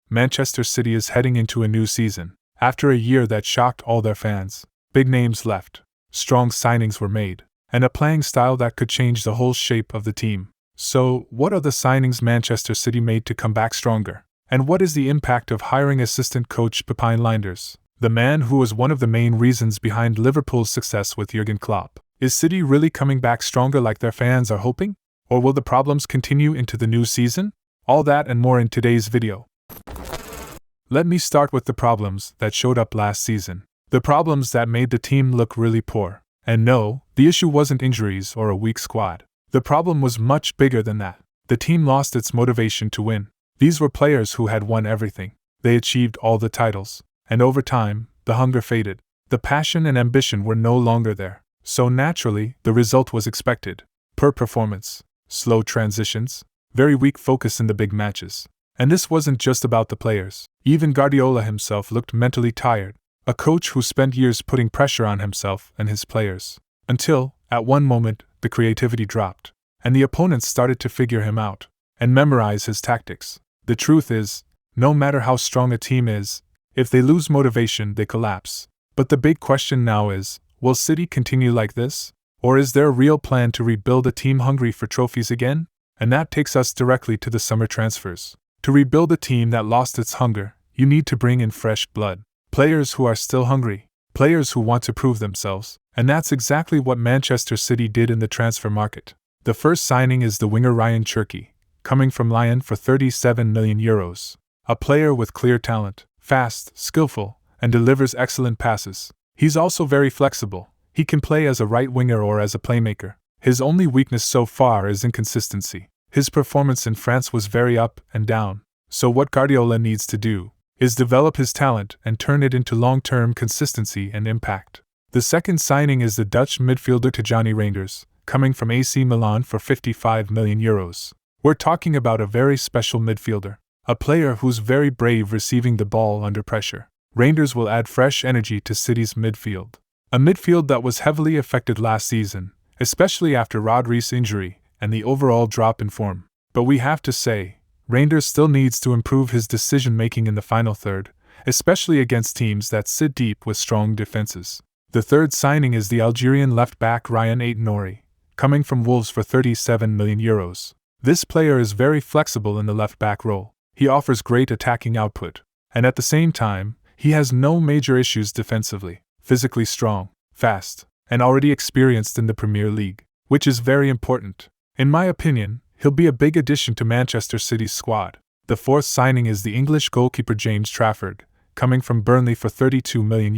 Manchester City is heading into a new season. After a year that shocked all their fans, big names left, strong signings were made, and a playing style that could change the whole shape of the team. So, what are the signings Manchester City made to come back stronger? And what is the impact of hiring assistant coach Pepijn Lijnders, the man who was one of the main reasons behind Liverpool's success with Jurgen Klopp? Is City really coming back stronger like their fans are hoping? Or will the problems continue into the new season? All that and more in today's video. Let me start with the problems that showed up last season. The problems that made the team look really poor. And no, the issue wasn't injuries or a weak squad. The problem was much bigger than that. The team lost its motivation to win. These were players who had won everything. They achieved all the titles. And over time, the hunger faded. The passion and ambition were no longer there. So naturally, the result was expected. Poor performance, slow transitions, very weak focus in the big matches. And this wasn't just about the players. Even Guardiola himself looked mentally tired, a coach who spent years putting pressure on himself and his players. Until, at one moment, the creativity dropped, and the opponents started to figure him out and memorize his tactics. The truth is, no matter how strong a team is, if they lose motivation, they collapse. But the big question now is, will City continue like this? Or is there a real plan to rebuild a team hungry for trophies again? And that takes us directly to the summer transfers. To rebuild a team that lost its hunger, you need to bring in fresh blood. Players who are still hungry. Players who want to prove themselves. And that's exactly what Manchester City did in the transfer market. The first signing is the winger Ryan Cherki, coming from Lyon for €37 million. A player with clear talent, fast, skillful, and delivers excellent passes. He's also very flexible. He can play as a right winger or as a playmaker. His only weakness so far is inconsistency. His performance in France was very up and down. So what Guardiola needs to do is develop his talent and turn it into long-term consistency and impact. The second signing is the Dutch midfielder Pepijn Lijnders, coming from AC Milan for €55 million. We're talking about a very special midfielder, a player who's very brave receiving the ball under pressure. Lijnders will add fresh energy to City's midfield. A midfield that was heavily affected last season, especially after Rodri's injury and the overall drop in form. But we have to say, Lijnders still needs to improve his decision-making in the final third, especially against teams that sit deep with strong defenses. The third signing is the Algerian left-back Ryan Aït-Nouri, coming from Wolves for €37 million. This player is very flexible in the left-back role. He offers great attacking output, and at the same time, he has no major issues defensively. Physically strong, fast, and already experienced in the Premier League, which is very important. In my opinion, he'll be a big addition to Manchester City's squad. The fourth signing is the English goalkeeper James Trafford, coming from Burnley for €32 million.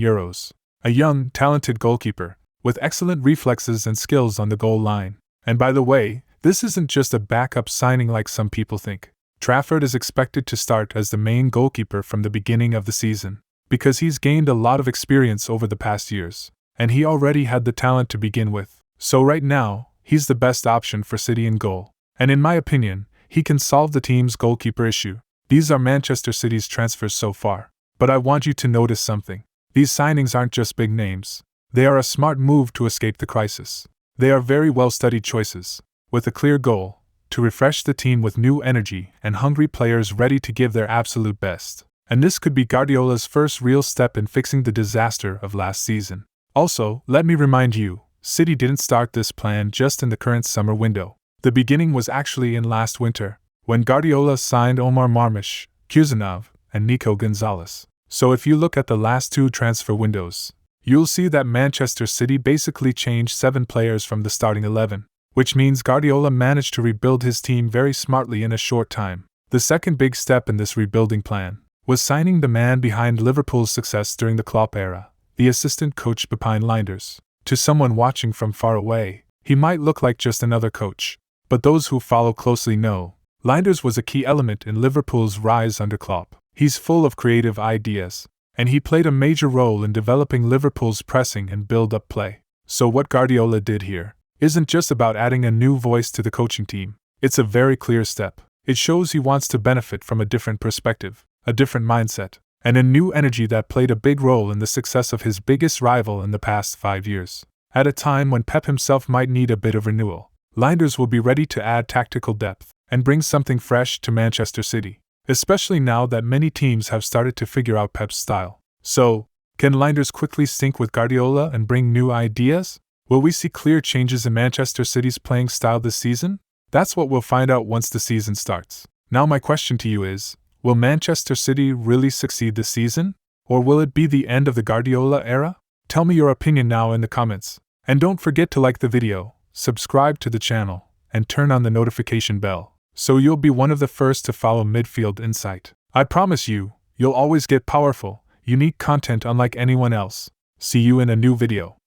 A young, talented goalkeeper, with excellent reflexes and skills on the goal line. And by the way, this isn't just a backup signing like some people think. Trafford is expected to start as the main goalkeeper from the beginning of the season, because he's gained a lot of experience over the past years, and he already had the talent to begin with. So right now, he's the best option for City in goal. And in my opinion, he can solve the team's goalkeeper issue. These are Manchester City's transfers so far. But I want you to notice something. These signings aren't just big names. They are a smart move to escape the crisis. They are very well-studied choices, with a clear goal, to refresh the team with new energy and hungry players ready to give their absolute best. And this could be Guardiola's first real step in fixing the disaster of last season. Also, let me remind you, City didn't start this plan just in the current summer window. The beginning was actually in last winter, when Guardiola signed Omar Marmoush, Kuzanov, and Nico Gonzalez. So if you look at the last two transfer windows, you'll see that Manchester City basically changed 7 players from the starting 11, which means Guardiola managed to rebuild his team very smartly in a short time. The second big step in this rebuilding plan was signing the man behind Liverpool's success during the Klopp era, the assistant coach Pepijn Lijnders. To someone watching from far away, he might look like just another coach. But those who follow closely know, Lijnders was a key element in Liverpool's rise under Klopp. He's full of creative ideas, and he played a major role in developing Liverpool's pressing and build-up play. So what Guardiola did here isn't just about adding a new voice to the coaching team. It's a very clear step. It shows he wants to benefit from a different perspective, a different mindset, and a new energy that played a big role in the success of his biggest rival in the past 5 years. At a time when Pep himself might need a bit of renewal, Lijnders will be ready to add tactical depth and bring something fresh to Manchester City. especially now that many teams have started to figure out Pep's style. So, can Lijnders quickly sync with Guardiola and bring new ideas? Will we see clear changes in Manchester City's playing style this season? That's what we'll find out once the season starts. Now my question to you is, will Manchester City really succeed this season? Or will it be the end of the Guardiola era? Tell me your opinion now in the comments. And don't forget to like the video, subscribe to the channel, and turn on the notification bell, so you'll be one of the first to follow Midfield Insight. I promise you, you'll always get powerful, unique content unlike anyone else. See you in a new video.